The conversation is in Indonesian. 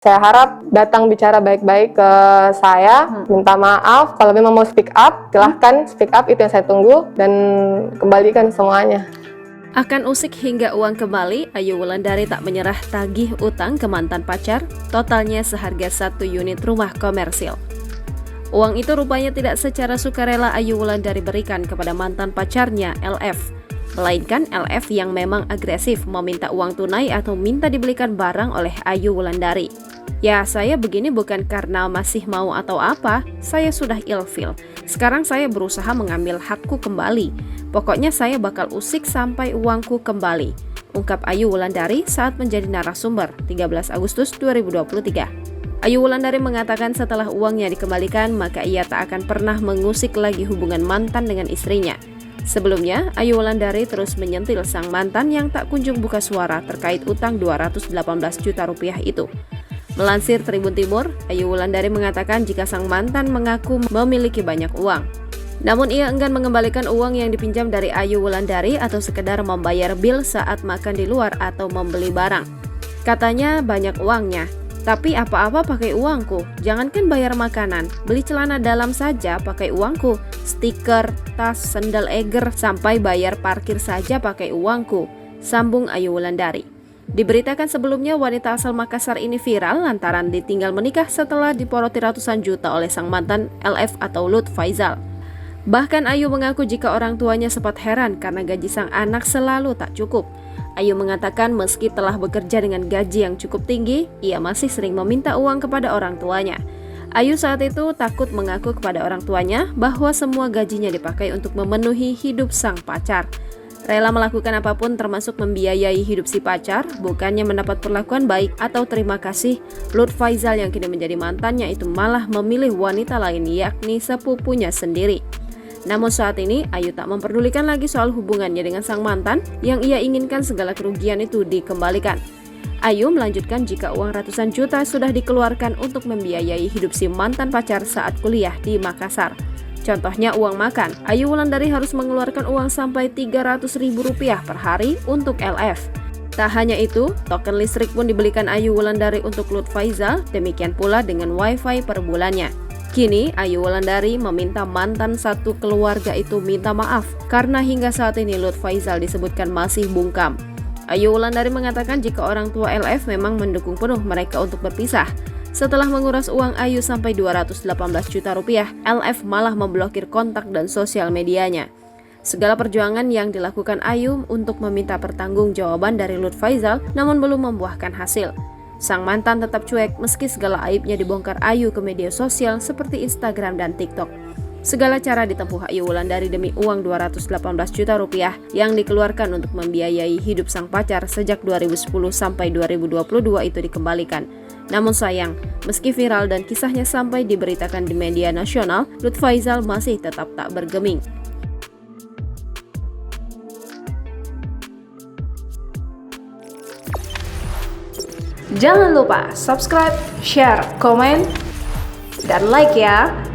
Saya harap datang bicara baik-baik ke saya, minta maaf. Kalau memang mau speak up, silahkan speak up, itu yang saya tunggu, dan kembalikan semuanya. Akan usik hingga uang kembali, Ayu Wulandari tak menyerah tagih utang ke mantan pacar, totalnya seharga 1 unit rumah komersil. Uang itu rupanya tidak secara sukarela Ayu Wulandari berikan kepada mantan pacarnya, LF. Melainkan LF yang memang agresif meminta uang tunai atau minta dibelikan barang oleh Ayu Wulandari. Ya, saya begini bukan karena masih mau atau apa, saya sudah ilfil. Sekarang saya berusaha mengambil hakku kembali. Pokoknya saya bakal usik sampai uangku kembali, ungkap Ayu Wulandari saat menjadi narasumber 13 Agustus 2023. Ayu Wulandari mengatakan setelah uangnya dikembalikan, maka ia tak akan pernah mengusik lagi hubungan mantan dengan istrinya. Sebelumnya, Ayu Wulandari terus menyentil sang mantan yang tak kunjung buka suara terkait utang 218 juta rupiah itu. Melansir Tribun Timur, Ayu Wulandari mengatakan jika sang mantan mengaku memiliki banyak uang. Namun ia enggan mengembalikan uang yang dipinjam dari Ayu Wulandari atau sekedar membayar bil saat makan di luar atau membeli barang. Katanya banyak uangnya, tapi apa-apa pakai uangku, jangankan bayar makanan, beli celana dalam saja pakai uangku, stiker, tas, sendal Eger, sampai bayar parkir saja pakai uangku, sambung Ayu Wulandari. Diberitakan sebelumnya wanita asal Makassar ini viral lantaran ditinggal menikah setelah diporoti ratusan juta oleh sang mantan LF atau Lut Faizal. Bahkan Ayu mengaku jika orang tuanya sempat heran karena gaji sang anak selalu tak cukup. Ayu mengatakan meski telah bekerja dengan gaji yang cukup tinggi, ia masih sering meminta uang kepada orang tuanya. Ayu saat itu takut mengaku kepada orang tuanya bahwa semua gajinya dipakai untuk memenuhi hidup sang pacar. Rela melakukan apapun termasuk membiayai hidup si pacar, bukannya mendapat perlakuan baik atau terima kasih, Lut Faizal yang kini menjadi mantannya itu malah memilih wanita lain yakni sepupunya sendiri. Namun saat ini Ayu tak memperdulikan lagi soal hubungannya dengan sang mantan yang ia inginkan segala kerugian itu dikembalikan. Ayu melanjutkan jika uang ratusan juta sudah dikeluarkan untuk membiayai hidup si mantan pacar saat kuliah di Makassar. Contohnya uang makan, Ayu Wulandari harus mengeluarkan uang sampai Rp300.000 per hari untuk LF. Tak hanya itu, token listrik pun dibelikan Ayu Wulandari untuk Lut Faizal, demikian pula dengan wifi per bulannya. Kini, Ayu Wulandari meminta mantan satu keluarga itu minta maaf, karena hingga saat ini Lut Faizal disebutkan masih bungkam. Ayu Wulandari mengatakan jika orang tua LF memang mendukung penuh mereka untuk berpisah. Setelah menguras uang Ayu sampai 218 juta rupiah, LF malah memblokir kontak dan sosial medianya. Segala perjuangan yang dilakukan Ayu untuk meminta pertanggungjawaban dari Lut Faizal namun belum membuahkan hasil. Sang mantan tetap cuek meski segala aibnya dibongkar Ayu ke media sosial seperti Instagram dan TikTok. Segala cara ditempuh Ayu Wulandari demi uang 218 juta rupiah yang dikeluarkan untuk membiayai hidup sang pacar sejak 2010 sampai 2022 itu dikembalikan. Namun sayang, meski viral dan kisahnya sampai diberitakan di media nasional, Lut Faizal masih tetap tak bergeming. Jangan lupa subscribe, share, komen, dan like ya!